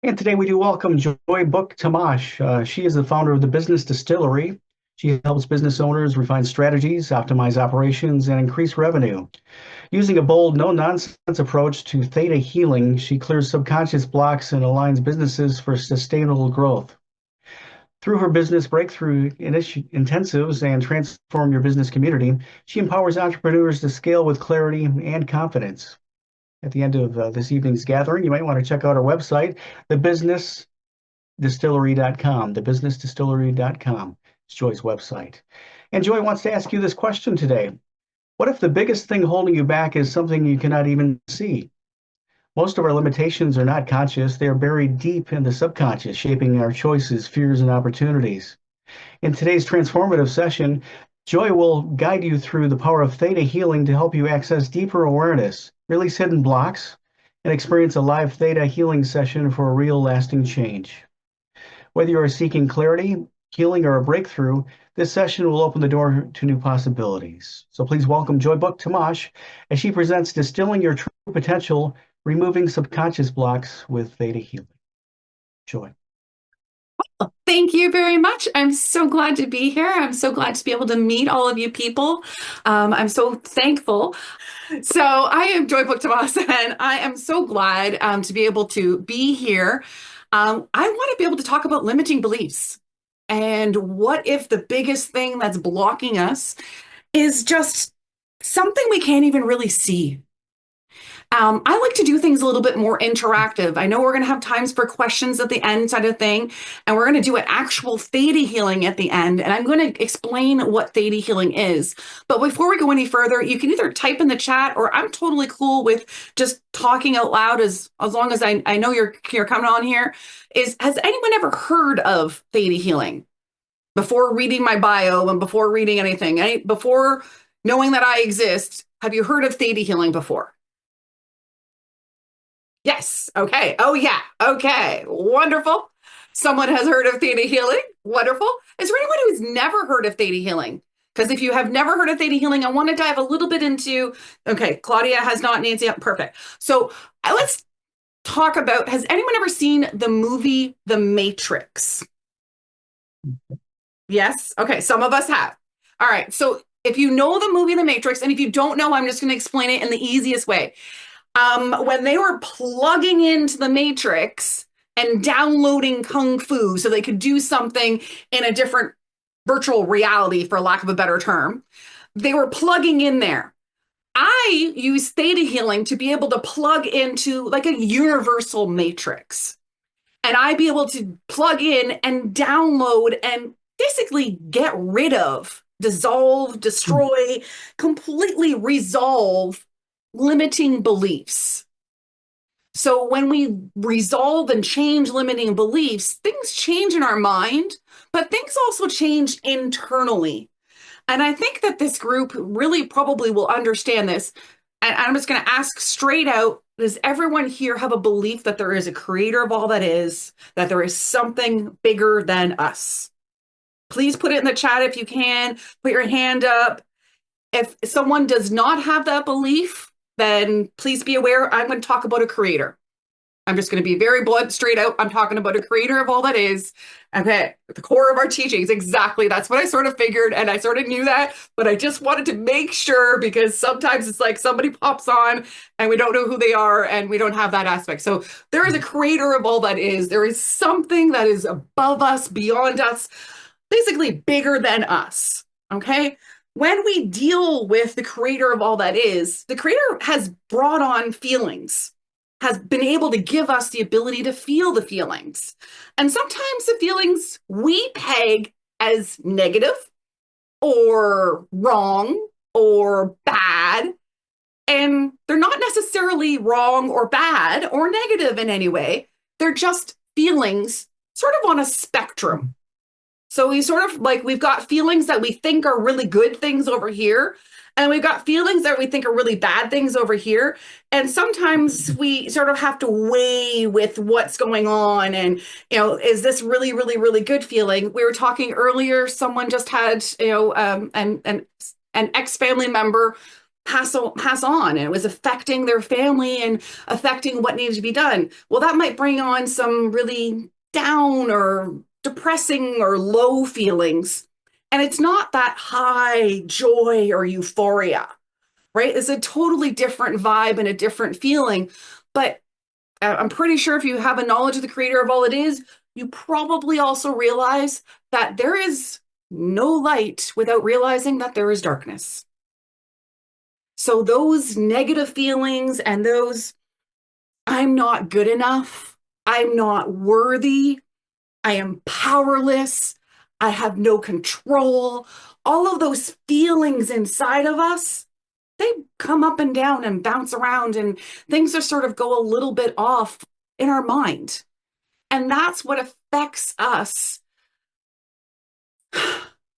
And today we do welcome Joy Book Tamas. She is the founder of the Business Distillery. She helps business owners refine strategies, optimize operations, and increase revenue. Using a bold, no-nonsense approach to theta healing, she clears subconscious blocks and aligns businesses for sustainable growth. Through her business breakthrough intensives and transform your business community, she empowers entrepreneurs to scale with clarity and confidence. At the end of this evening's gathering, you might want to check out our website, thebusinessdistillery.com. Thebusinessdistillery.com is Joy's website. And Joy wants to ask you this question today. What if the biggest thing holding you back is something you cannot even see? Most of our limitations are not conscious, they are buried deep in the subconscious, shaping our choices, fears, and opportunities. In today's transformative session, Joy will guide you through the power of theta healing to help you access deeper awareness, release hidden blocks, and experience a live theta healing session for a real lasting change. Whether you are seeking clarity, healing, or a breakthrough, this session will open the door to new possibilities. So please welcome Joy Book Tamash as she presents Distilling Your True Potential, Removing Subconscious Blocks with Theta Healing. Joy. Thank you very much. I'm so glad to be here. I'm so glad to be able to meet all of you people. I'm so thankful. So I am Joy Book Tamas, and I am so glad to be able to be here. I want to be able to talk about limiting beliefs. And what if the biggest thing that's blocking us is just something we can't even really see? I like to do things a little bit more interactive. I know we're going to have times for questions at the end, side of thing, and we're going to do an actual theta healing at the end. And I'm going to explain what theta healing is. But before we go any further, you can either type in the chat, or I'm totally cool with just talking out loud as long as I know you're coming on here. Has anyone ever heard of theta healing before reading my bio and before reading anything? Before knowing that I exist, have you heard of theta healing before? Yes. Okay. Oh, yeah. Okay. Wonderful. Someone has heard of theta healing. Wonderful. Is there anyone who's never heard of theta healing? Because if you have never heard of theta healing, I want to dive a little bit into. Okay, Claudia has not. Nancy, perfect. So let's talk about. Has anyone ever seen the movie The Matrix? Yes. Okay. Some of us have. All right. So if you know the movie The Matrix, and if you don't know, I'm just going to explain it in the easiest way. When they were plugging into the Matrix and downloading Kung Fu so they could do something in a different virtual reality, for lack of a better term, they were plugging in there. I use theta healing to be able to plug into like a universal matrix. And I be able to plug in and download and basically get rid of, dissolve, destroy, completely resolve limiting beliefs. So when we resolve and change limiting beliefs, things change in our mind, but things also change internally. And I think that this group really probably will understand this. And I'm just going to ask straight out, does everyone here have a belief that there is a creator of all that is, that there is something bigger than us? Please put it in the chat if you can. Put your hand up. If someone does not have that belief, then please be aware I'm going to talk about a creator. I'm just going to be very blunt, straight out. I'm talking about a creator of all that is. Okay, at the core of our teachings, exactly. That's what I sort of figured, and I sort of knew that, but I just wanted to make sure because sometimes it's like somebody pops on and we don't know who they are and we don't have that aspect. So there is a creator of all that is. There is something that is above us, beyond us, basically bigger than us. Okay, when we deal with the creator of all that is, the creator has brought on feelings, has been able to give us the ability to feel the feelings. And sometimes the feelings we peg as negative or wrong or bad. And they're not necessarily wrong or bad or negative in any way. They're just feelings sort of on a spectrum. So we sort of like we've got feelings that we think are really good things over here, and we've got feelings that we think are really bad things over here. And sometimes we sort of have to weigh with what's going on. And, is this really, really, really good feeling? We were talking earlier, someone just had, an ex-family member pass on, and it was affecting their family and affecting what needed to be done. Well, that might bring on some really down or depressing or low feelings. And it's not that high joy or euphoria, right? It's a totally different vibe and a different feeling. But I'm pretty sure if you have a knowledge of the creator of all it is, you probably also realize that there is no light without realizing that there is darkness. So those negative feelings and those I'm not good enough, I'm not worthy, I am powerless, I have no control, all of those feelings inside of us, they come up and down and bounce around, and things just sort of go a little bit off in our mind. And that's what affects us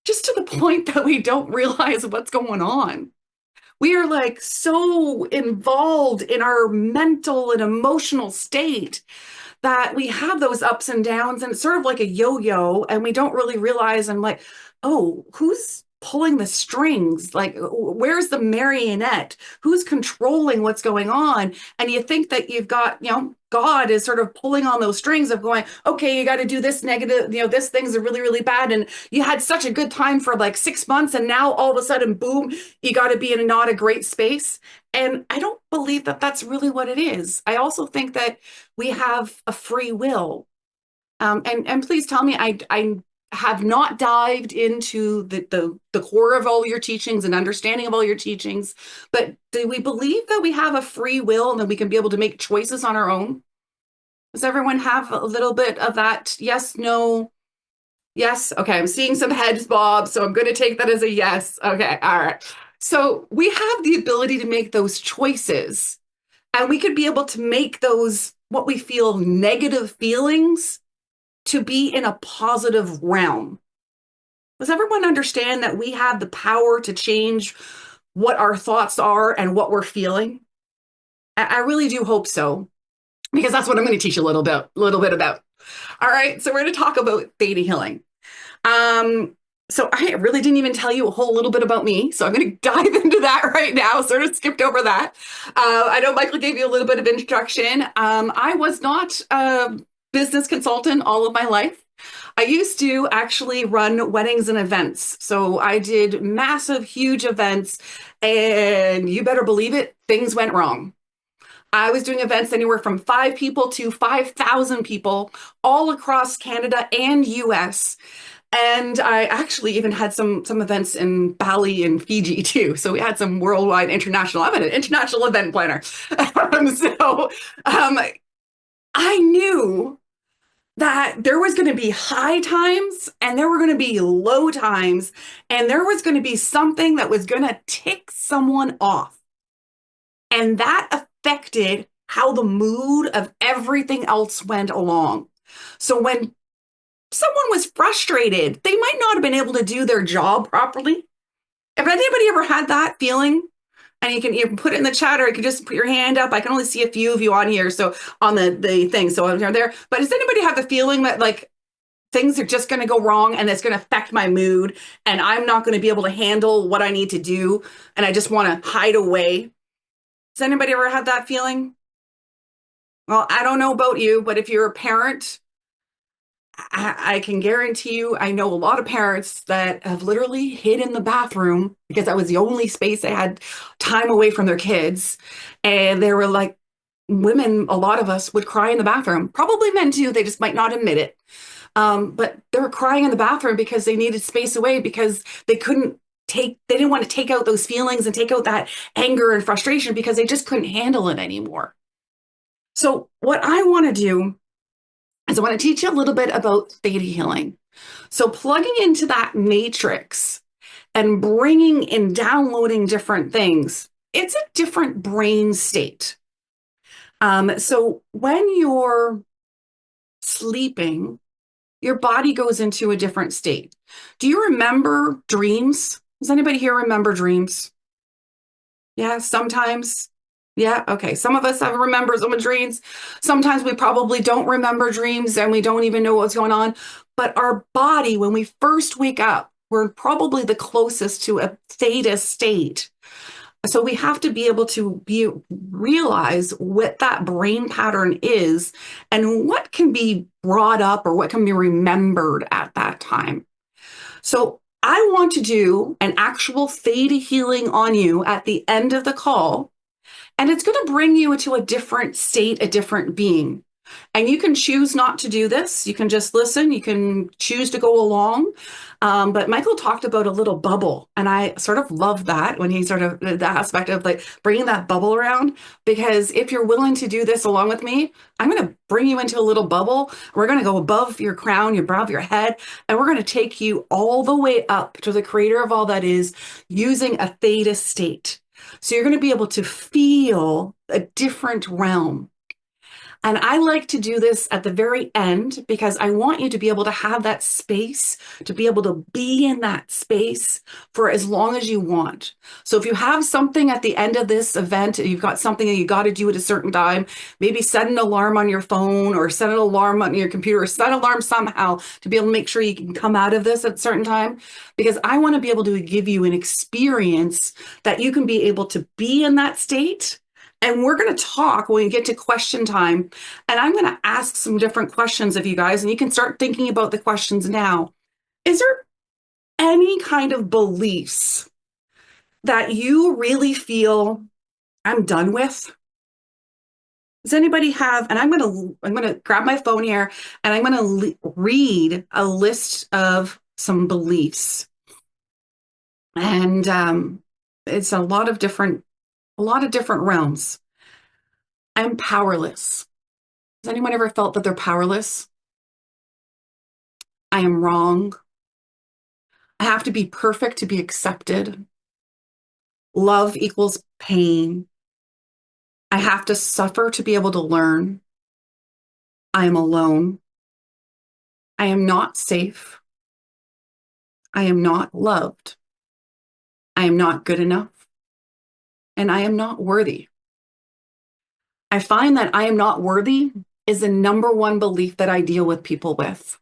just to the point that we don't realize what's going on. We are like so involved in our mental and emotional state that we have those ups and downs, and it's sort of like a yo-yo, and we don't really realize. I'm like, oh, who's pulling the strings? Like, where's the marionette? Who's controlling what's going on? And you think that you've got, God is sort of pulling on those strings of going, okay, you got to do this negative, this things are really, really bad. And you had such a good time for like 6 months, and now all of a sudden, boom, you got to be in a not a great space. And I don't believe that that's really what it is. I also think that we have a free will. And please tell me, I have not dived into the core of all your teachings and understanding of all your teachings, but do we believe that we have a free will and that we can be able to make choices on our own? Does everyone have a little bit of that? Yes, no, yes. Okay, I'm seeing some heads bob, so I'm going to take that as a yes. Okay, all right. So we have the ability to make those choices, and we could be able to make those what we feel negative feelings to be in a positive realm. Does everyone understand that we have the power to change what our thoughts are and what we're feeling? I really do hope so, because that's what I'm going to teach you a little bit about. All right, so we're going to talk about theta healing. Um, so I really didn't even tell you a whole little bit about me. So I'm going to dive into that right now. Sort of skipped over that. I know Michael gave you a little bit of introduction. I was not a business consultant all of my life. I used to actually run weddings and events. So I did massive, huge events, and you better believe it, things went wrong. I was doing events anywhere from 5 people to 5,000 people all across Canada and US. And I actually even had some events in Bali and Fiji too. So we had some worldwide international. I'm an international event planner. So I knew that there was going to be high times and there were going to be low times, and there was going to be something that was going to tick someone off. And that affected how the mood of everything else went along. So when someone was frustrated, they might not have been able to do their job properly. If anybody ever had that feeling, and you can put it in the chat, or you can just put your hand up. I can only see a few of you on here, so on the thing. So I'm there. But does anybody have the feeling that like things are just going to go wrong and it's going to affect my mood, and I'm not going to be able to handle what I need to do, and I just want to hide away? Has anybody ever had that feeling? Well, I don't know about you, but if you're a parent, I can guarantee you, I know a lot of parents that have literally hid in the bathroom because that was the only space they had time away from their kids. And they were like, women, a lot of us would cry in the bathroom, probably men too, they just might not admit it. But they were crying in the bathroom because they needed space away, because they didn't want to take out those feelings and take out that anger and frustration because they just couldn't handle it anymore. So what I want to do is I want to teach you a little bit about theta healing. So plugging into that matrix and bringing and downloading different things, it's a different brain state. So when you're sleeping, your body goes into a different state. Do you remember dreams? Does anybody here remember dreams? Yeah, sometimes. Yeah, okay. Some of us have remember some dreams. Sometimes we probably don't remember dreams and we don't even know what's going on. But our body, when we first wake up, we're probably the closest to a theta state. So we have to be able to be realize what that brain pattern is and what can be brought up or what can be remembered at that time. So I want to do an actual theta healing on you at the end of the call, and it's going to bring you into a different state, a different being. And you can choose not to do this. You can just listen. You can choose to go along. But Michael talked about a little bubble, and I sort of love that when he sort of the aspect of like bringing that bubble around. Because if you're willing to do this along with me, I'm going to bring you into a little bubble. We're going to go above your crown, above your head, and we're going to take you all the way up to the creator of all that is using a theta state. So you're going to be able to feel a different realm. And I like to do this at the very end because I want you to be able to have that space, to be able to be in that space for as long as you want. So if you have something at the end of this event, you've got something that you got to do at a certain time, maybe set an alarm on your phone or set an alarm on your computer or set an alarm somehow to be able to make sure you can come out of this at a certain time. Because I want to be able to give you an experience that you can be able to be in that state. And we're going to talk when we get to question time. And I'm going to ask some different questions of you guys, and you can start thinking about the questions now. Is there any kind of beliefs that you really feel I'm done with? Does anybody have, and I'm going to grab my phone here and I'm going to read a list of some beliefs. And it's a lot of different realms. I'm powerless. Has anyone ever felt that they're powerless? I am wrong. I have to be perfect to be accepted. Love equals pain. I have to suffer to be able to learn. I am alone. I am not safe. I am not loved. I am not good enough. And I am not worthy. I find that I am not worthy is the number one belief that I deal with people with.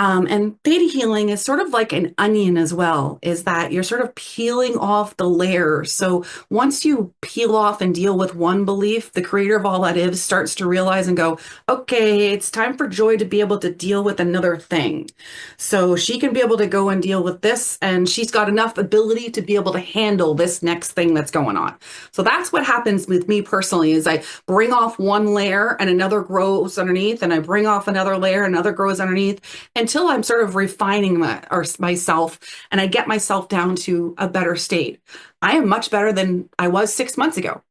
And theta healing is sort of like an onion as well, is that you're sort of peeling off the layers. So once you peel off and deal with one belief, the creator of all that is starts to realize and go, okay, it's time for Joy to be able to deal with another thing. So she can be able to go and deal with this, and she's got enough ability to be able to handle this next thing that's going on. So that's what happens with me personally is I bring off one layer and another grows underneath, and I bring off another layer, another grows underneath until I'm sort of refining myself and I get myself down to a better state. I am much better than I was 6 months ago.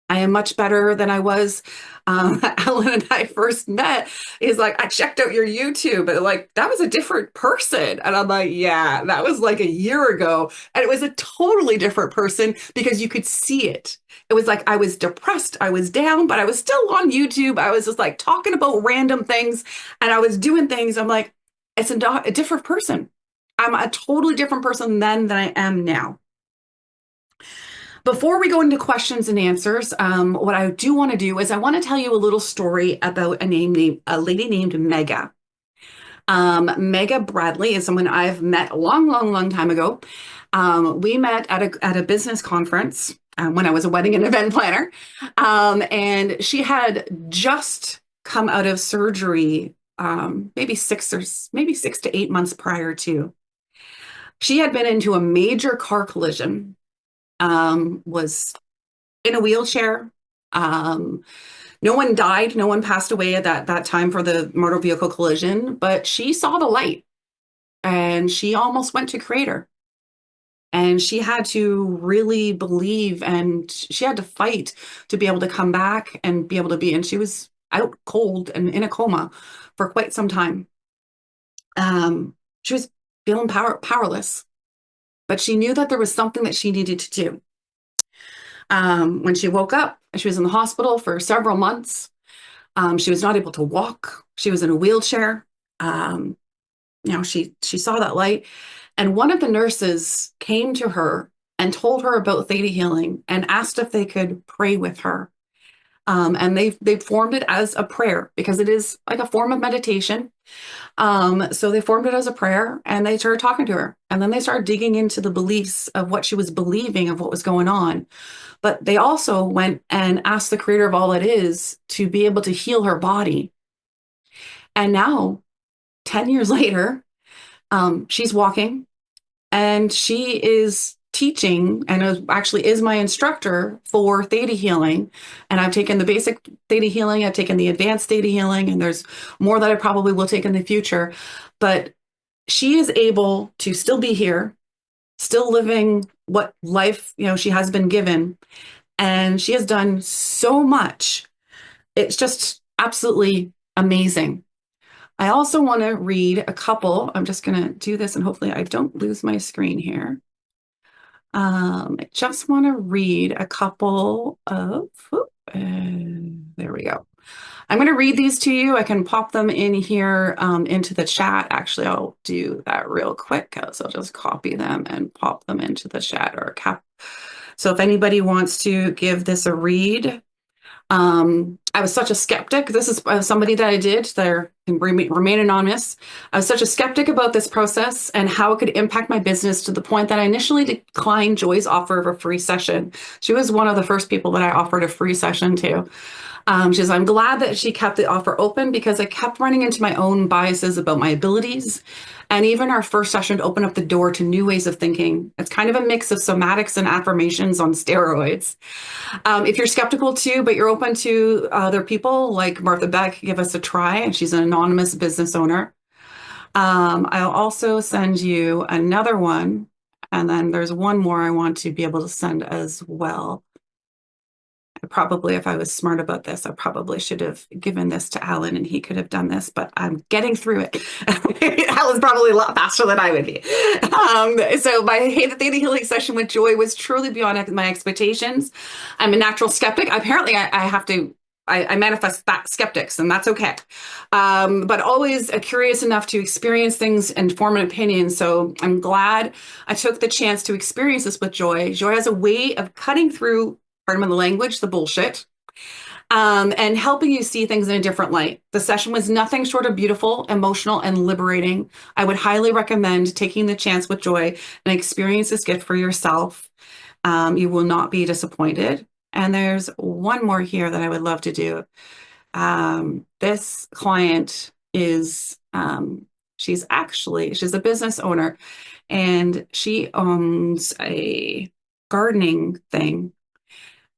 I am much better than I was. Alan and I first met. He's like, I checked out your YouTube, and like that was a different person. And I'm like, yeah, that was like a year ago, and it was a totally different person because you could see it. It was like I was depressed, I was down, but I was still on YouTube. I was just like talking about random things, and I was doing things. I'm like, it's a different person. I'm a totally different person then than I am now. Before we go into questions and answers, what I do want to do is I want to tell you a little story about a lady named Mega. Mega Bradley is someone I've met a long, long, long time ago. We met at a business conference when I was a wedding and event planner, and she had just come out of surgery, maybe 6 to 8 months prior to. She had been into a major car collision, was in a wheelchair. Um, no one died, no one passed away at that time for the motor vehicle collision, but she saw the light and she almost went to crater. And she had to really believe and she had to fight to be able to come back and be able to be. And she was out cold and in a coma for quite some time. She was feeling powerless, but she knew that there was something that she needed to do. When she woke up, she was in the hospital for several months. She was not able to walk. She was in a wheelchair. She saw that light, and one of the nurses came to her and told her about theta healing and asked if they could pray with her. And they've formed it as a prayer because it is like a form of meditation. So they formed it as a prayer and they started talking to her. And then they started digging into the beliefs of what she was believing of what was going on. But they also went and asked the creator of all that is to be able to heal her body. And now, 10 years later, she's walking and she is teaching and actually is my instructor for theta healing. And I've taken the basic theta healing, I've taken the advanced theta healing, and there's more that I probably will take in the future. But she is able to still be here, still living what life, she has been given. And she has done so much. It's just absolutely amazing. I also want to read a couple. I'm just going to do this and hopefully I don't lose my screen here. I just want to read a couple of, there we go. I'm going to read these to you. I can pop them in here into the chat. Actually, I'll do that real quick. So I'll just copy them and pop them into the chat or cap. So if anybody wants to give this a read, I was such a skeptic. This is somebody that I did. They can remain anonymous. I was such a skeptic about this process and how it could impact my business to the point that I initially declined Joy's offer of a free session. She was one of the first people that I offered a free session to. She says, I'm glad that she kept the offer open because I kept running into my own biases about my abilities. And even our first session opened up the door to new ways of thinking. It's kind of a mix of somatics and affirmations on steroids. If you're skeptical too, but you're open to other people like Martha Beck, give us a try. And she's an anonymous business owner. I'll also send you another one. And then there's one more I want to be able to send as well. Probably, if I was smart about this, I probably should have given this to Alan and he could have done this, but I'm getting through it. Alan's probably a lot faster than I would be. So my Theta Healing session with Joy was truly beyond my expectations. I'm a natural skeptic. Apparently, I have to, I manifest skeptics, and that's okay. But always curious enough to experience things and form an opinion. So I'm glad I took the chance to experience this with Joy. Joy has a way of cutting through, pardon the language, the bullshit, and helping you see things in a different light. The session was nothing short of beautiful, emotional, and liberating. I would highly recommend taking the chance with Joy and experience this gift for yourself. You will not be disappointed. And there's one more here that I would love to do. This client is, she's a business owner, and she owns a gardening thing.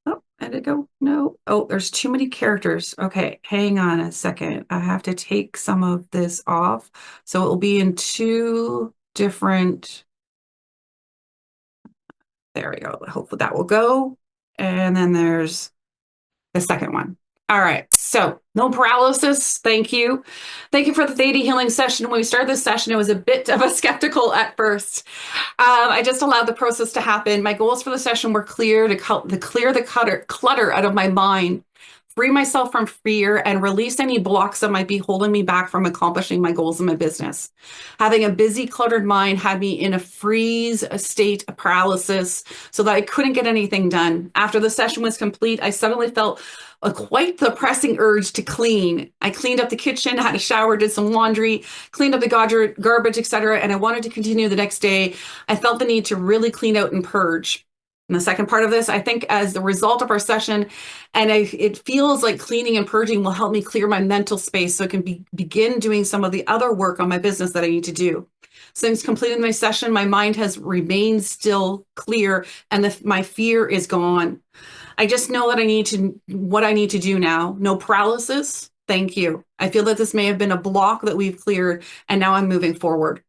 Oh, did it go? No. Oh, there's too many characters. Okay, hang on a second. I have to take some of this off. So it will be in two different. There we go. Hopefully that will go. And then there's the second one. All right. So no paralysis. Thank you. Thank you for the Theta Healing session. When we started this session, it was a bit of a skeptical at first. I just allowed the process to happen. My goals for the session were clear the clutter out of my mind, free myself from fear, and release any blocks that might be holding me back from accomplishing my goals in my business. Having a busy, cluttered mind had me in a freeze, a state of paralysis, so that I couldn't get anything done. After the session was complete, I suddenly felt quite the pressing urge to clean. I cleaned up the kitchen, had a shower, did some laundry, cleaned up the garbage, etc., and I wanted to continue the next day. I felt the need to really clean out and purge. And the second part of this, I think as the result of our session, it feels like cleaning and purging will help me clear my mental space so I can begin doing some of the other work on my business that I need to do. Since completing my session, my mind has remained still clear and my fear is gone. I just know that what I need to do now. No paralysis. Thank you. I feel that this may have been a block that we've cleared and now I'm moving forward.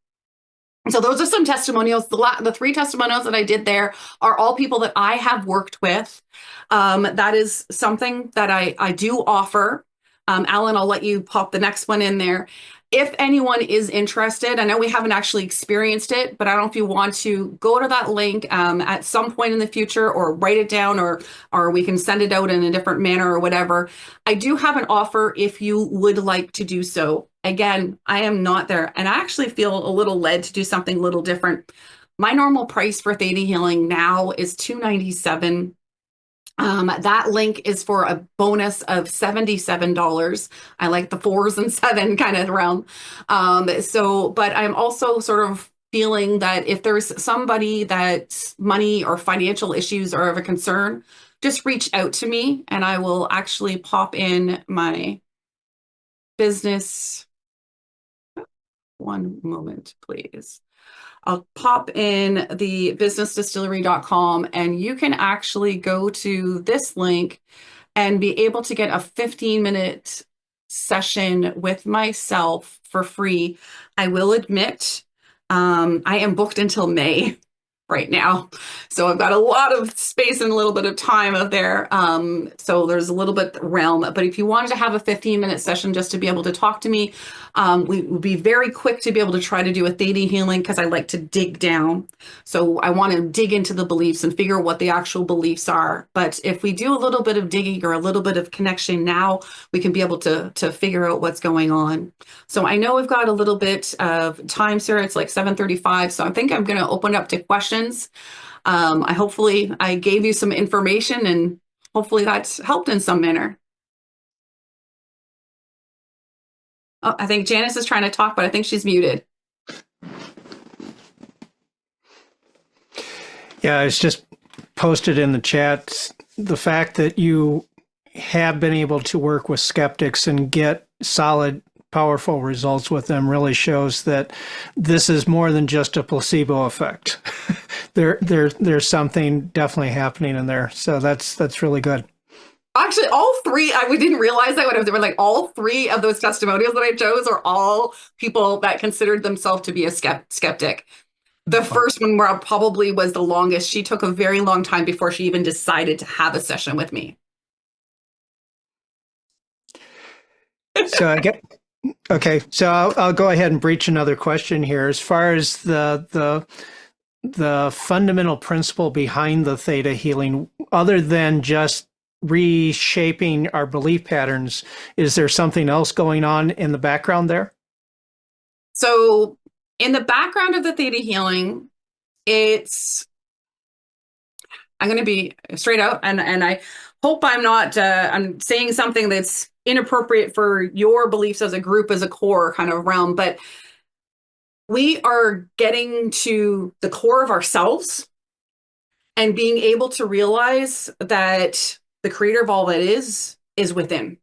So those are some testimonials. The three testimonials that I did there are all people that I have worked with. That is something that I do offer. Alan, I'll let you pop the next one in there. If anyone is interested, I know we haven't actually experienced it, but I don't know if you want to go to that link at some point in the future or write it down or we can send it out in a different manner or whatever. I do have an offer if you would like to do so. Again, I am not there, and I actually feel a little led to do something a little different. My normal price for Theta Healing now is $297. That link is for a bonus of $77. I like the fours and seven kind of realm. But I'm also sort of feeling that if there's somebody that money or financial issues are of a concern, just reach out to me and I will actually pop in my business. One moment, please. I'll pop in the businessdistillery.com and you can actually go to this link and be able to get a 15-minute session with myself for free. I will admit, I am booked until May right now. So I've got a lot of space and a little bit of time out there. So there's a little bit realm. But if you wanted to have a 15-minute session just to be able to talk to me, we would be very quick to be able to try to do a theta healing because I like to dig down. So I want to dig into the beliefs and figure out what the actual beliefs are. But if we do a little bit of digging or a little bit of connection now, we can be able to figure out what's going on. So I know we've got a little bit of time, Sarah. It's like 7:35. So I think I'm going to open up to questions. Hopefully I gave you some information and hopefully that's helped in some manner. Oh, I think Janice is trying to talk, but I think she's muted. Yeah, it's just posted in the chat. The fact that you have been able to work with skeptics and get solid, powerful results with them really shows that this is more than just a placebo effect. There's something definitely happening in there. So that's really good. Actually, all three, we didn't realize that when I was there, like all three of those testimonials that I chose are all people that considered themselves to be a skeptic. The first one where probably was the longest. She took a very long time before she even decided to have a session with me. So I'll go ahead and breach another question here. As far as the fundamental principle behind the theta healing, other than just reshaping our belief patterns, is there something else going on in the background there? So in the background of the theta healing, I'm going to be straight out and I hope I'm not, I'm saying something that's inappropriate for your beliefs as a group, as a core kind of realm, but we are getting to the core of ourselves and being able to realize that the creator of all that is within.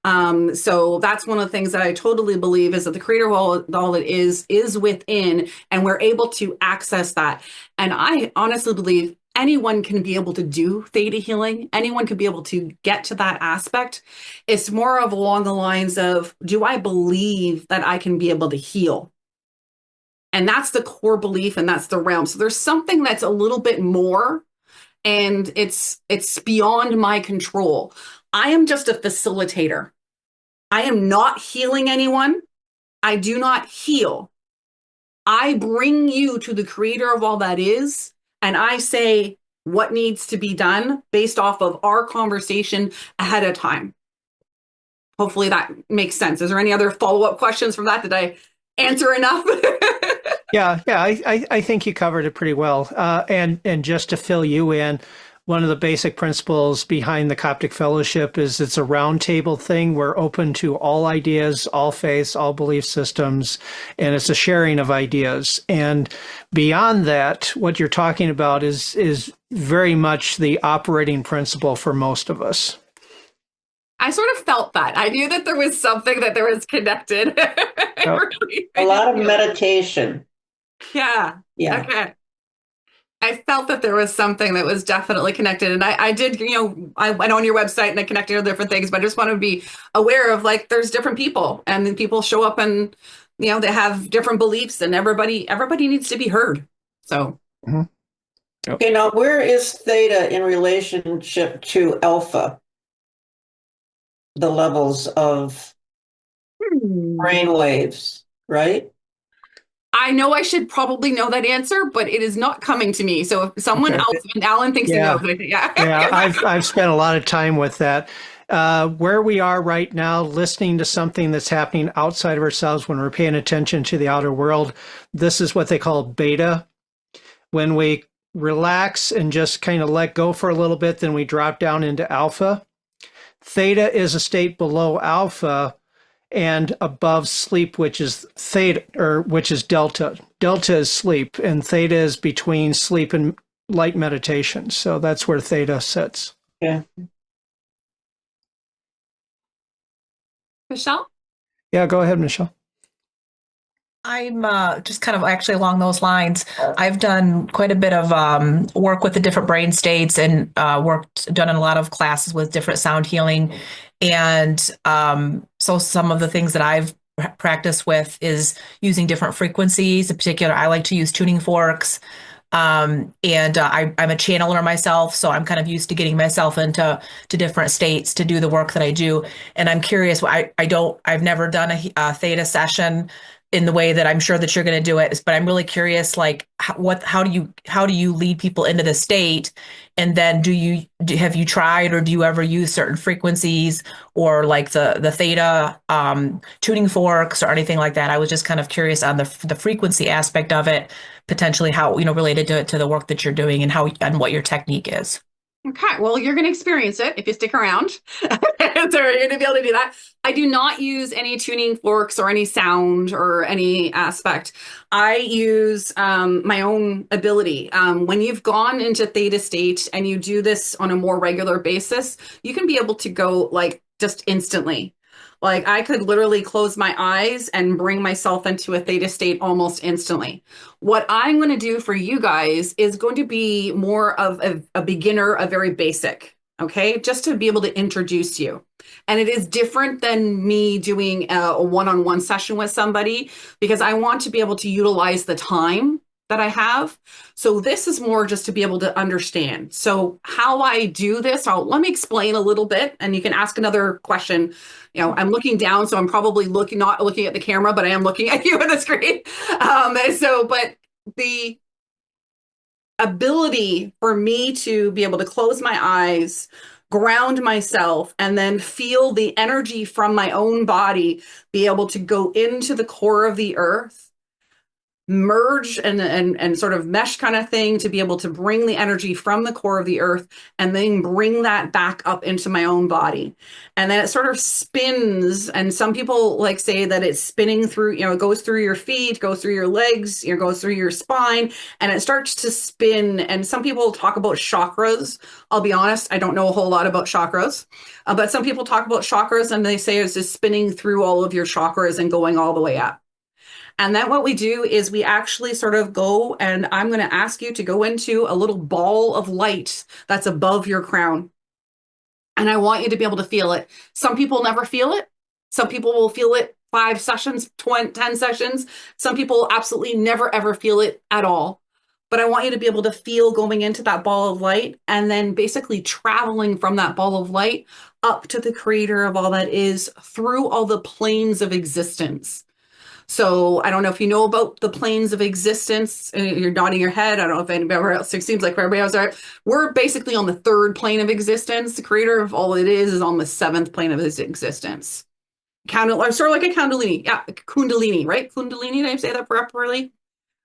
So that's one of the things that I totally believe is that the creator of all that is within, and we're able to access that. And I honestly believe anyone can be able to do theta healing. Anyone can be able to get to that aspect. It's more of along the lines of, do I believe that I can be able to heal? And that's the core belief, and that's the realm. So there's something that's a little bit more, and it's beyond my control. I am just a facilitator. I am not healing anyone. I do not heal. I bring you to the creator of all that is, and I say what needs to be done based off of our conversation ahead of time. Hopefully that makes sense. Is there any other follow-up questions from that? Did I answer enough? Yeah, I think you covered it pretty well. And just to fill you in, one of the basic principles behind the Coptic Fellowship is it's a roundtable thing. We're open to all ideas, all faiths, all belief systems, and it's a sharing of ideas. And beyond that, what you're talking about is very much the operating principle for most of us. I sort of felt that. I knew that there was something that there was connected. A lot of meditation. Yeah. Yeah. Okay. I felt that there was something that was definitely connected. And I did, I went on your website and I connected to different things, but I just want to be aware of, like, there's different people and then people show up and, they have different beliefs, and everybody needs to be heard. So. Mm-hmm. Yep. Okay, now where is theta in relationship to alpha? The levels of brain waves, right? I know I should probably know that answer, but it is not coming to me. So if someone else, and Alan thinks he knows, yeah. I've spent a lot of time with that. Where we are right now, listening to something that's happening outside of ourselves when we're paying attention to the outer world, this is what they call beta. When we relax and just kind of let go for a little bit, then we drop down into alpha. Theta is a state below alpha and above sleep, which is theta, or which is delta. Delta is sleep, and theta is between sleep and light meditation. So that's where theta sits. Yeah. Michelle? Yeah, go ahead, Michelle. I'm just kind of actually along those lines. I've done quite a bit of work with the different brain states and done a lot of classes with different sound healing. And so some of the things that I've practiced with is using different frequencies. In particular, I like to use tuning forks. I'm a channeler myself, so I'm kind of used to getting myself into different states to do the work that I do. And I'm curious, I've never done a theta session in the way that I'm sure that you're going to do it, but I'm really curious, like how do you lead people into the state? And then have you tried, or do you ever use certain frequencies or like the theta tuning forks or anything like that? I was just kind of curious on the frequency aspect of it, potentially how, related to the work that you're doing and what your technique is. Okay, well, you're going to experience it if you stick around. So you're going to be able to do that. I do not use any tuning forks or any sound or any aspect. I use my own ability. When you've gone into theta state and you do this on a more regular basis, you can be able to go like just instantly. Like I could literally close my eyes and bring myself into a theta state almost instantly. What I'm going to do for you guys is going to be more of a beginner, a very basic, okay? Just to be able to introduce you. And it is different than me doing a one-on-one session with somebody because I want to be able to utilize the time that I have. So this is more just to be able to understand. So how I do this, let me explain a little bit and you can ask another question. I'm looking down, so I'm probably not looking at the camera, but I am looking at you on the screen. But the ability for me to be able to close my eyes, ground myself, and then feel the energy from my own body, be able to go into the core of the earth, merge and sort of mesh kind of thing to be able to bring the energy from the core of the earth and then bring that back up into my own body. And then it sort of spins. And some people like say that it's spinning through, it goes through your feet, goes through your legs, goes through your spine, and it starts to spin. And some people talk about chakras. I'll be honest, I don't know a whole lot about chakras, but some people talk about chakras and they say it's just spinning through all of your chakras and going all the way up. And then what we do is we actually sort of go, and I'm going to ask you to go into a little ball of light that's above your crown. And I want you to be able to feel it. Some people never feel it. Some people will feel it 5 sessions, 10 sessions. Some people absolutely never, ever feel it at all. But I want you to be able to feel going into that ball of light and then basically traveling from that ball of light up to the creator of all that is through all the planes of existence. So I don't know if you know about the planes of existence. You're nodding your head. I don't know if anybody else, it seems like everybody else are. We're basically on the 3rd plane of existence. The creator of all it is on the 7th plane of his existence. Sort of like a kundalini. Yeah, kundalini, right? Kundalini, did I say that properly?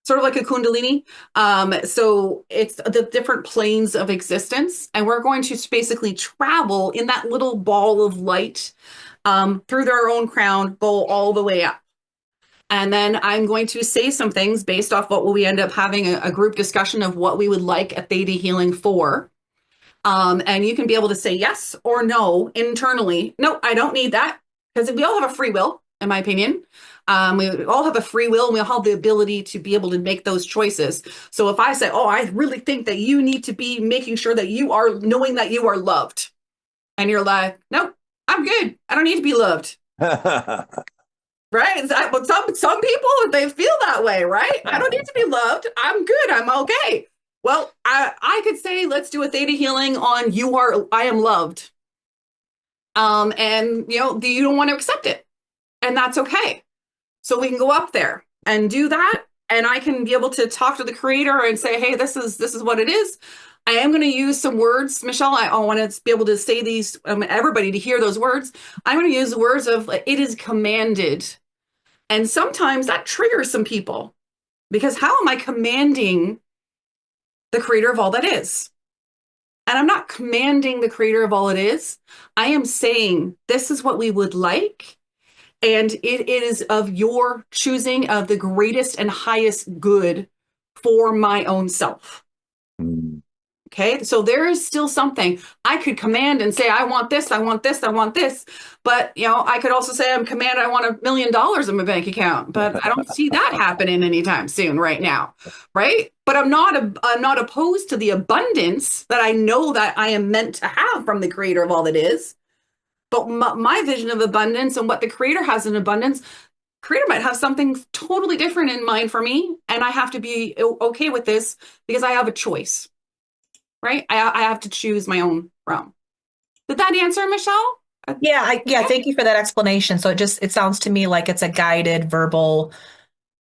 Sort of like a kundalini. So it's the different planes of existence. And we're going to basically travel in that little ball of light through their own crown, go all the way up. And then I'm going to say some things based off what we end up having a group discussion of what we would like a Theta Healing for. And you can be able to say yes or no internally. No, I don't need that, because we all have a free will, in my opinion. We all have a free will and we all have the ability to be able to make those choices. So if I say, oh, I really think that you need to be making sure that you are knowing that you are loved. And you're like, no, I'm good. I don't need to be loved. Right? Some people, they feel that way, right? I don't need to be loved. I'm good. I'm okay. Well, I could say, let's do a Theta Healing on I am loved. And you don't want to accept it. And that's okay. So we can go up there and do that. And I can be able to talk to the creator and say, hey, this is what it is. I am going to use some words, Michelle. I want to be able to say these, everybody to hear those words. I'm going to use the words of it is commanded. And sometimes that triggers some people, because how am I commanding the creator of all that is. And I'm not commanding the creator of all it is. I am saying this is what we would like. And it is of your choosing of the greatest and highest good for my own self. Mm. Okay, so there is still something I could command and say, I want this, I want this, I want this. But, I could also say I'm command, I want $1 million in my bank account. But I don't see that happening anytime soon right now. Right. But I'm not opposed to the abundance that I know that I am meant to have from the creator of all that is. But my vision of abundance and what the creator has in abundance, creator might have something totally different in mind for me. And I have to be okay with this because I have a choice. Right? I have to choose my own realm. Did that answer, Michelle? Yeah, thank you for that explanation. So it sounds to me like it's a guided verbal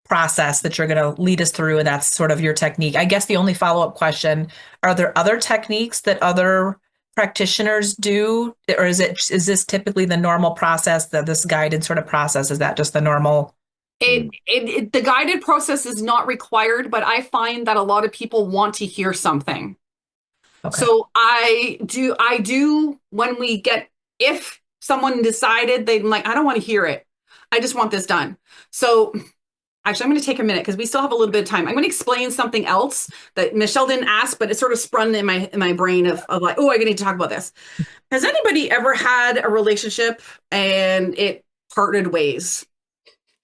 process that you're going to lead us through, and that's sort of your technique. I guess the only follow-up question, are there other techniques that other practitioners do, or is this typically the normal process, that this guided sort of process? Is that just the normal? The guided process is not required, but I find that a lot of people want to hear something. Okay. So I do if someone decided they'd like, I don't want to hear it. I just want this done. So actually, I'm going to take a minute because we still have a little bit of time. I'm going to explain something else that Michelle didn't ask, but it sort of sprung in my brain of like, oh, I need to talk about this. Has anybody ever had a relationship and it parted ways?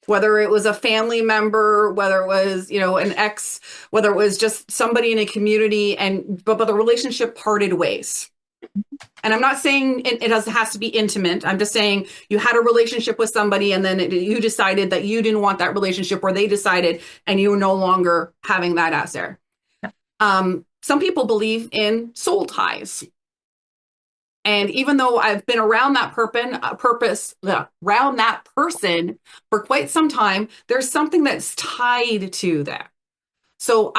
Whether it was a family member, whether it was, an ex, whether it was just somebody in a community, but the relationship parted ways. And I'm not saying it has to be intimate. I'm just saying you had a relationship with somebody and then you decided that you didn't want that relationship, or they decided, and you were no longer having that as there. Some people believe in soul ties. And even though I've been around that around that person for quite some time, there's something that's tied to that. So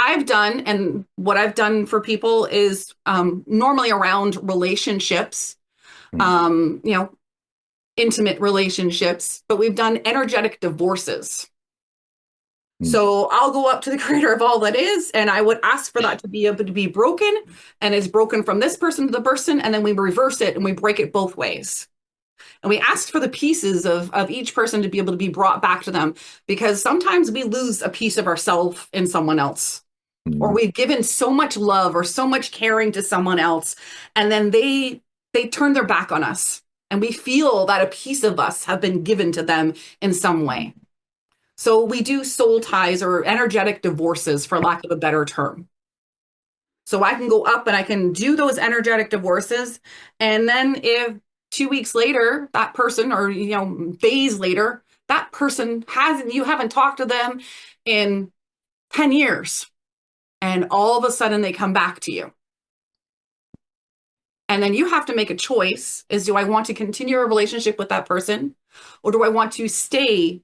what I've done for people is normally around relationships, intimate relationships, but we've done energetic divorces. So I'll go up to the creator of all that is, and I would ask for that to be able to be broken, and it's broken from this person to the person, and then we reverse it and we break it both ways. And we ask for the pieces of each person to be able to be brought back to them, because sometimes we lose a piece of ourselves in someone else, or we've given so much love or so much caring to someone else, and then they turn their back on us, and we feel that a piece of us have been given to them in some way. So we do soul ties or energetic divorces, for lack of a better term. So I can go up and I can do those energetic divorces. And then if 2 weeks later, that person, or, days later, that person you haven't talked to them in 10 years. And all of a sudden they come back to you. And then you have to make a choice: do I want to continue a relationship with that person, or do I want to stay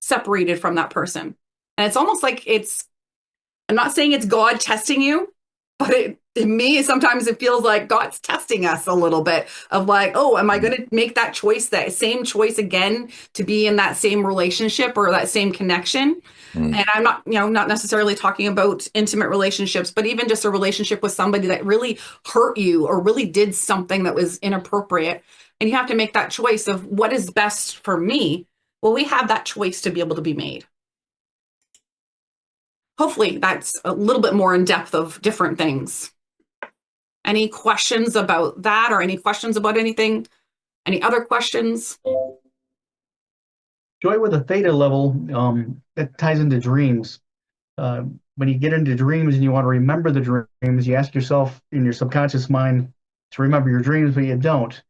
separated from that person? And it's almost like I'm not saying it's God testing you, but to me, sometimes it feels like God's testing us a little bit, of like, oh, am I going to make that choice, that same choice again, to be in that same relationship or that same connection? And I'm not, not necessarily talking about intimate relationships, but even just a relationship with somebody that really hurt you or really did something that was inappropriate. And you have to make that choice of what is best for me. Well, we have that choice to be able to be made. Hopefully that's a little bit more in depth of different things. Any questions about that, or any questions about anything? Any other questions? Joy, with a theta level, that ties into dreams. When you get into dreams and you want to remember the dreams, you ask yourself in your subconscious mind to remember your dreams, but you don't.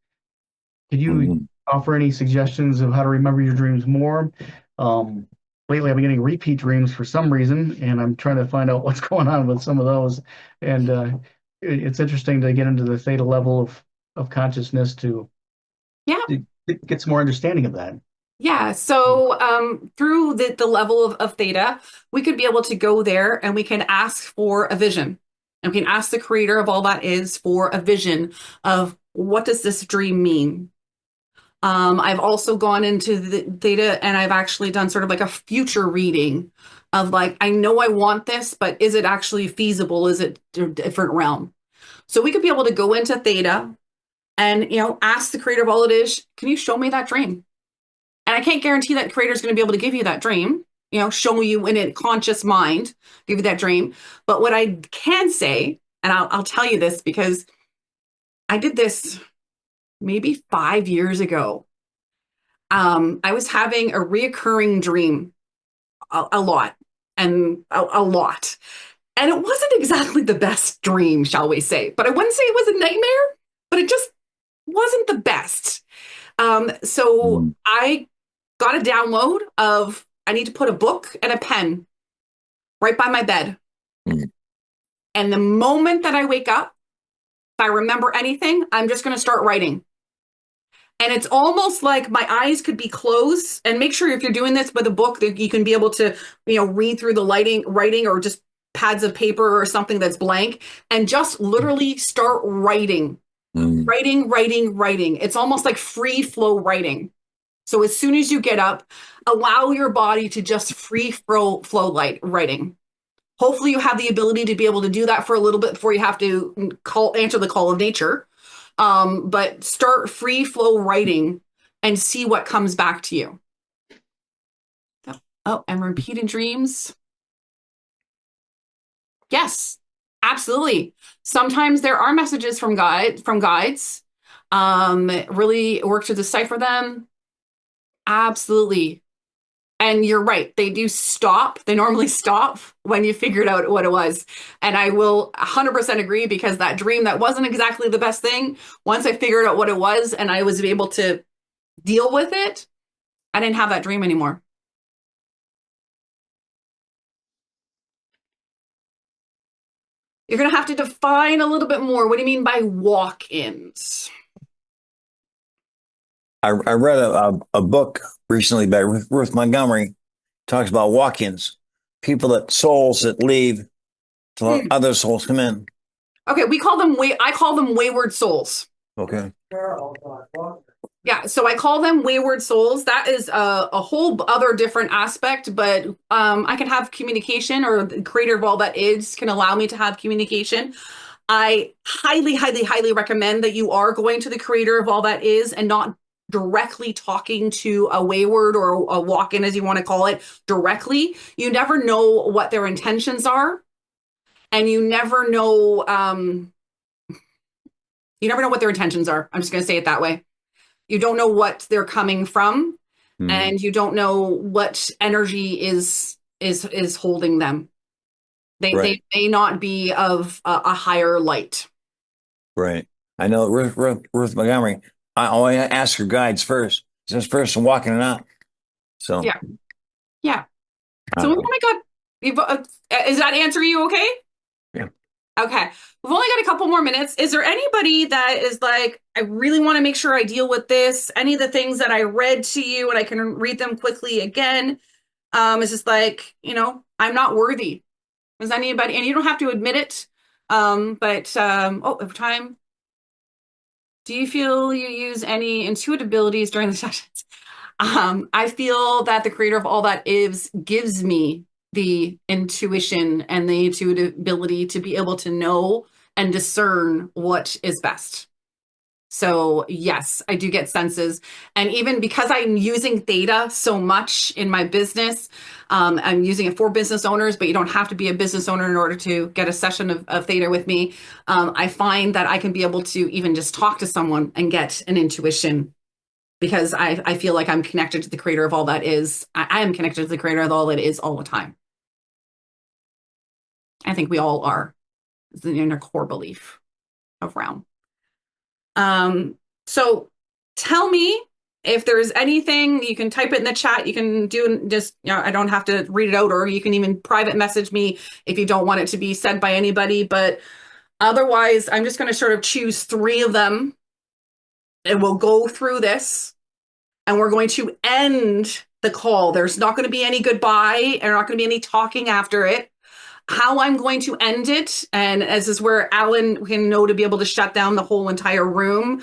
Could you offer any suggestions of how to remember your dreams more? Lately, I've been getting repeat dreams for some reason, and I'm trying to find out what's going on with some of those. And it's interesting to get into the theta level of consciousness to get some more understanding of that. Yeah, so through the level of theta, we could be able to go there and we can ask for a vision. And we can ask the creator of all that is for a vision of, what does this dream mean? I've also gone into the theta and I've actually done sort of like a future reading of like, I know I want this, but is it actually feasible? Is it a different realm? So we could be able to go into theta and, ask the creator of all it is, can you show me that dream? And I can't guarantee that creator is going to be able to give you that dream, show you in a conscious mind, give you that dream. But what I can say, and I'll tell you this because I did this maybe 5 years ago. I was having a reoccurring dream a lot and a lot. And it wasn't exactly the best dream, shall we say. But I wouldn't say it was a nightmare, but it just wasn't the best. So I got a download of I need to put a book and a pen right by my bed. And the moment that I wake up, if I remember anything, I'm just going to start writing. And it's almost like my eyes could be closed. And make sure if you're doing this with a book that you can be able to, read through the writing or just pads of paper or something that's blank and just literally start writing. Writing. It's almost like free flow writing. So as soon as you get up, allow your body to just free flow writing. Hopefully you have the ability to be able to do that for a little bit before you have to answer the call of nature. But start free flow writing and see what comes back to you. Oh, and repeated dreams. Yes, absolutely. Sometimes there are messages from guides. Really work to decipher them. Absolutely. And you're right. They do stop. They normally stop when you figured out what it was. And I will 100% agree because that dream that wasn't exactly the best thing, once I figured out what it was and I was able to deal with it, I didn't have that dream anymore. You're going to have to define a little bit more. What do you mean by walk-ins? I read a book recently by Ruth Montgomery, talks about walk-ins, people souls that leave to let other souls come in. Okay, I call them wayward souls. Okay. Yeah, so I call them wayward souls. That is a whole other different aspect, but I can have communication, or the creator of all that is can allow me to have communication. I highly, highly, highly recommend that you are going to the creator of all that is and not directly talking to a wayward or a walk-in, as you want to call it, directly. You never know what their intentions are, and you never know what their intentions are. I'm just going to say it that way. You don't know what they're coming from, and you don't know what energy is holding them. They may not be of a higher light. Right. I know Ruth Montgomery. I always ask her guides first. Is this person walking or not? So yeah. So we've only got. Is that answer you okay? Yeah. Okay. We've only got a couple more minutes. Is there anybody that is like, I really want to make sure I deal with this? Any of the things that I read to you and I can read them quickly again? It's just like, I'm not worthy. Is anybody, and you don't have to admit it. Over time. Do you feel you use any intuitive abilities during the sessions? I feel that the creator of all that is gives me the intuition and the intuitive ability to be able to know and discern what is best. So yes, I do get senses. And even because I'm using theta so much in my business, I'm using it for business owners, but you don't have to be a business owner in order to get a session of theta with me. I find that I can be able to even just talk to someone and get an intuition because I feel like I'm connected to the creator of all that is. I am connected to the creator of all that is all the time. I think we all are. It's an inner core belief of realm. So tell me if there's anything. You can type it in the chat. You can do just, I don't have to read it out, or you can even private message me if you don't want it to be said by anybody. But otherwise, I'm just going to sort of choose 3 of them and we'll go through this and we're going to end the call. There's not going to be any goodbye and there's not going to be any talking after it. How I'm going to end it, and as is where Alan can know to be able to shut down the whole entire room,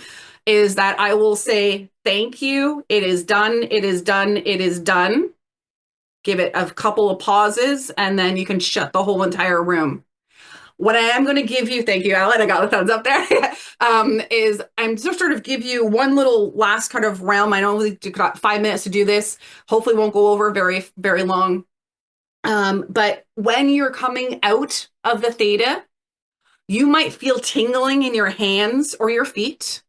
is that I will say, thank you. It is done. It is done. It is done. Give it a couple of pauses, and then you can shut the whole entire room. What I am going to give you, thank you, Alan, I got a thumbs up there, is I'm just sort of give you one little last kind of realm. I know we've got 5 minutes to do this. Hopefully won't go over very, very long. But when you're coming out of the theta, you might feel tingling in your hands or your feet.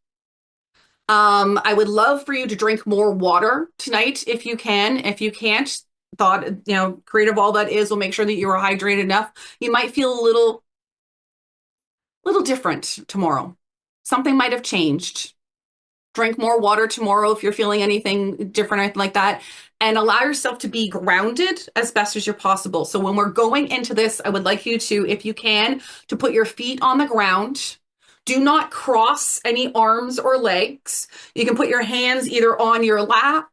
I would love for you to drink more water tonight if you can. If you can't, creative all that is, will make sure that you are hydrated enough. You might feel a little different tomorrow. Something might have changed. Drink more water tomorrow if you're feeling anything different, anything like that, and allow yourself to be grounded as best as you're possible. So when we're going into this, I would like you to, if you can, to put your feet on the ground. Do not cross any arms or legs. You can put your hands either on your lap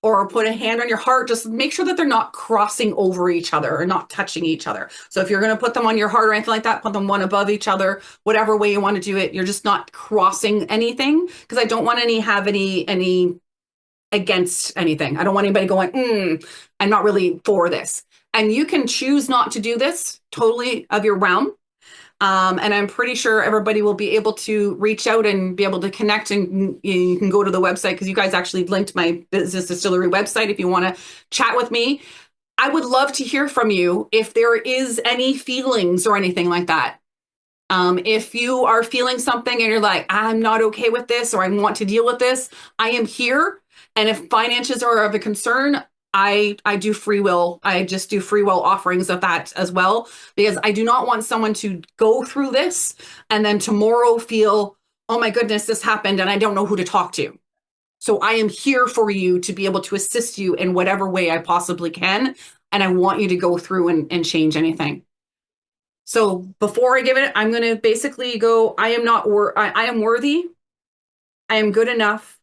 or put a hand on your heart. Just make sure that they're not crossing over each other or not touching each other. So if you're going to put them on your heart or anything like that, put them one above each other, whatever way you want to do it. You're just not crossing anything, because I don't want any against anything. I don't want anybody going, I'm not really for this. And you can choose not to do this, totally of your realm. And I'm pretty sure everybody will be able to reach out and be able to connect, and you can go to the website, because you guys actually linked my business distillery website if you want to chat with me. I would love to hear from you if there is any feelings or anything like that. If you are feeling something and you're like, I'm not okay with this, or I want to deal with this, I am here. And if finances are of a concern, I do free will. I just do free will offerings of that as well, because I do not want someone to go through this and then tomorrow feel, oh my goodness, this happened and I don't know who to talk to. So I am here for you to be able to assist you in whatever way I possibly can. And I want you to go through and change anything. So before I give it, I'm going to basically go, I am worthy. I am good enough.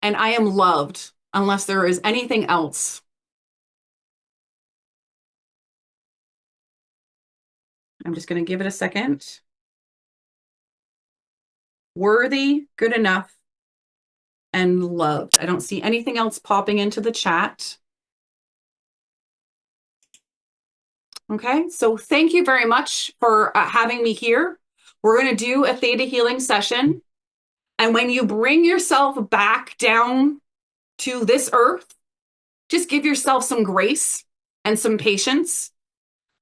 And I am loved, unless there is anything else. I'm just going to give it a second. Worthy, good enough, and loved. I don't see anything else popping into the chat. Okay, so thank you very much for having me here. We're going to do a theta healing session. And when you bring yourself back down to this earth, just give yourself some grace and some patience,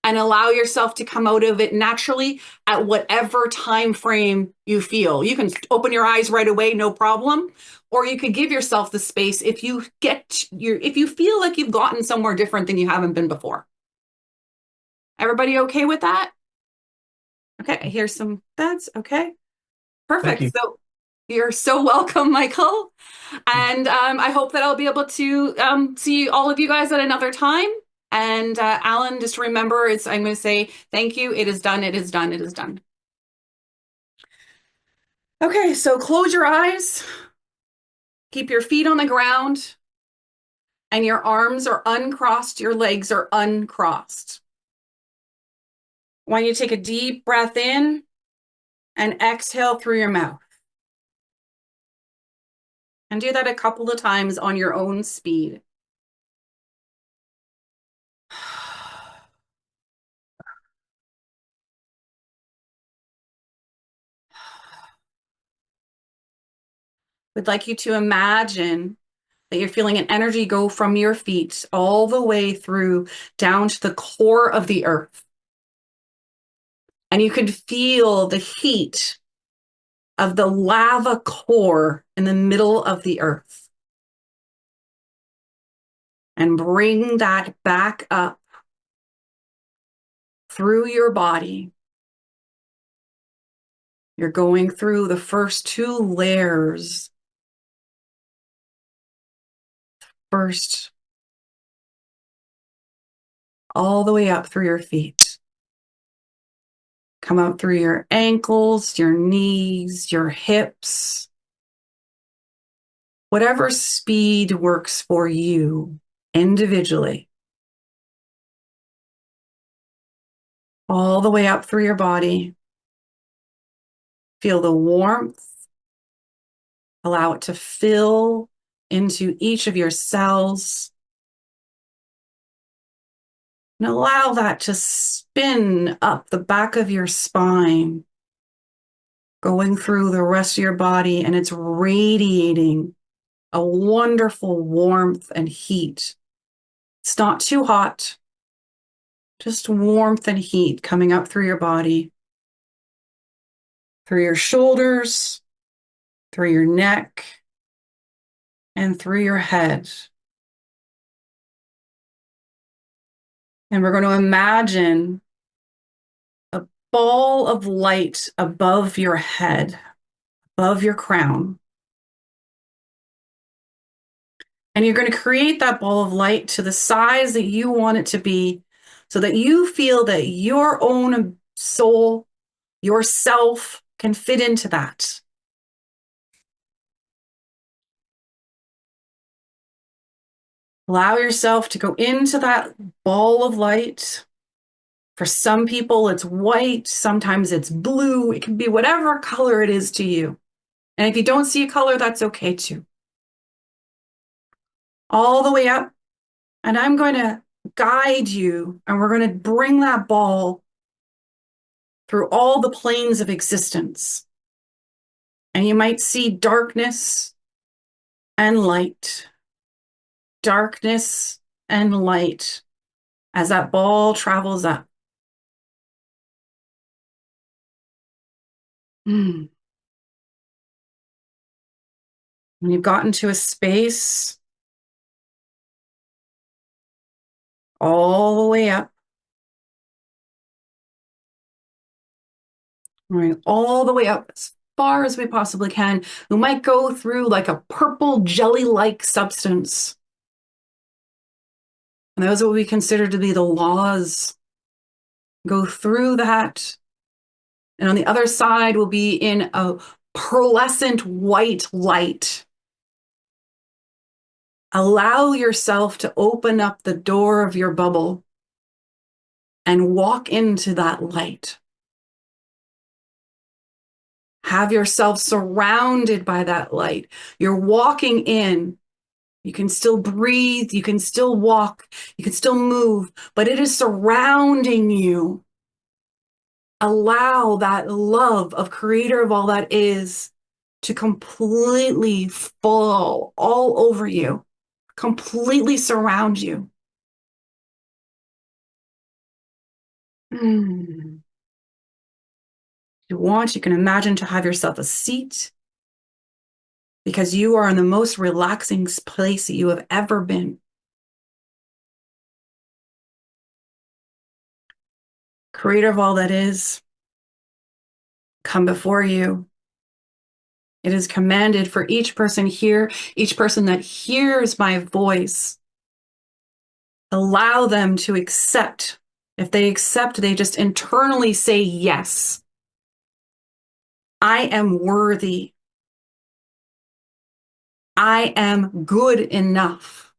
and allow yourself to come out of it naturally at whatever time frame you feel. You can open your eyes right away, no problem. Or you could give yourself the space if you feel like you've gotten somewhere different than you haven't been before. Everybody okay with that? Okay, I hear some that's okay. Perfect. So you're so welcome, Michael. And I hope that I'll be able to see all of you guys at another time. And Alan, just remember, I'm going to say thank you. It is done. It is done. It is done. Okay, so close your eyes. Keep your feet on the ground. And your arms are uncrossed. Your legs are uncrossed. I want you to take a deep breath in and exhale through your mouth. And do that a couple of times on your own speed. We'd like you to imagine that you're feeling an energy go from your feet all the way through down to the core of the earth. And you can feel the heat of the lava core in the middle of the earth. And bring that back up through your body. You're going through the first 2 layers. First, all the way up through your feet. Come up through your ankles, your knees, your hips. Whatever speed works for you individually. All the way up through your body. Feel the warmth Allow it to fill into each of your cells. And allow that to spin up the back of your spine, going through the rest of your body, and it's radiating a wonderful warmth and heat. It's not too hot, just warmth and heat coming up through your body, through your shoulders, through your neck, and through your head. And we're going to imagine a ball of light above your head, above your crown. And you're going to create that ball of light to the size that you want it to be, so that you feel that your own soul, yourself, can fit into that. Allow yourself to go into that ball of light. For some people, it's white. Sometimes it's blue. It can be whatever color it is to you. And if you don't see a color, that's okay too. All the way up. And I'm going to guide you, and we're going to bring that ball through all the planes of existence. And you might see darkness and light. Darkness and light as that ball travels up. When you've gotten to a space all the way up, right, all the way up as far as we possibly can, we might go through like a purple jelly-like substance. And those are what we consider to be the laws. Go through that. And on the other side, we'll be in a pearlescent white light. Allow yourself to open up the door of your bubble and walk into that light. Have yourself surrounded by that light. You're walking in. You can still breathe, you can still walk, you can still move, but it is surrounding you. Allow that love of Creator of all that is to completely fall all over you, completely surround you. If you want, you can imagine to have yourself a seat, because you are in the most relaxing place that you have ever been. Creator of all that is, come before you. It is commanded for each person here, each person that hears my voice. Allow them to accept. If they accept, they just internally say yes. I am worthy. I am good enough.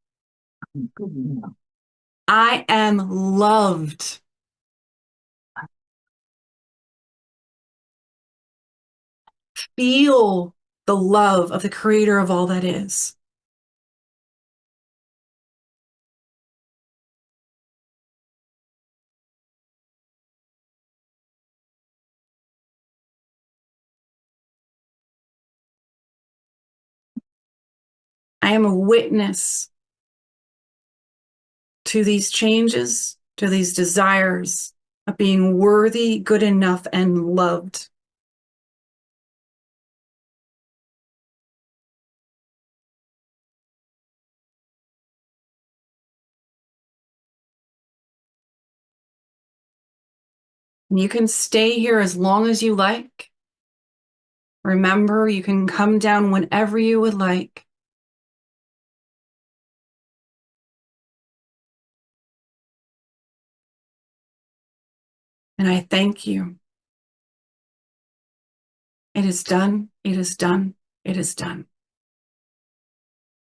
I am loved. Feel the love of the Creator of all that is. I am a witness to these changes, to these desires of being worthy, good enough, and loved. And you can stay here as long as you like. Remember, you can come down whenever you would like. And I thank you. It is done. It is done. It is done.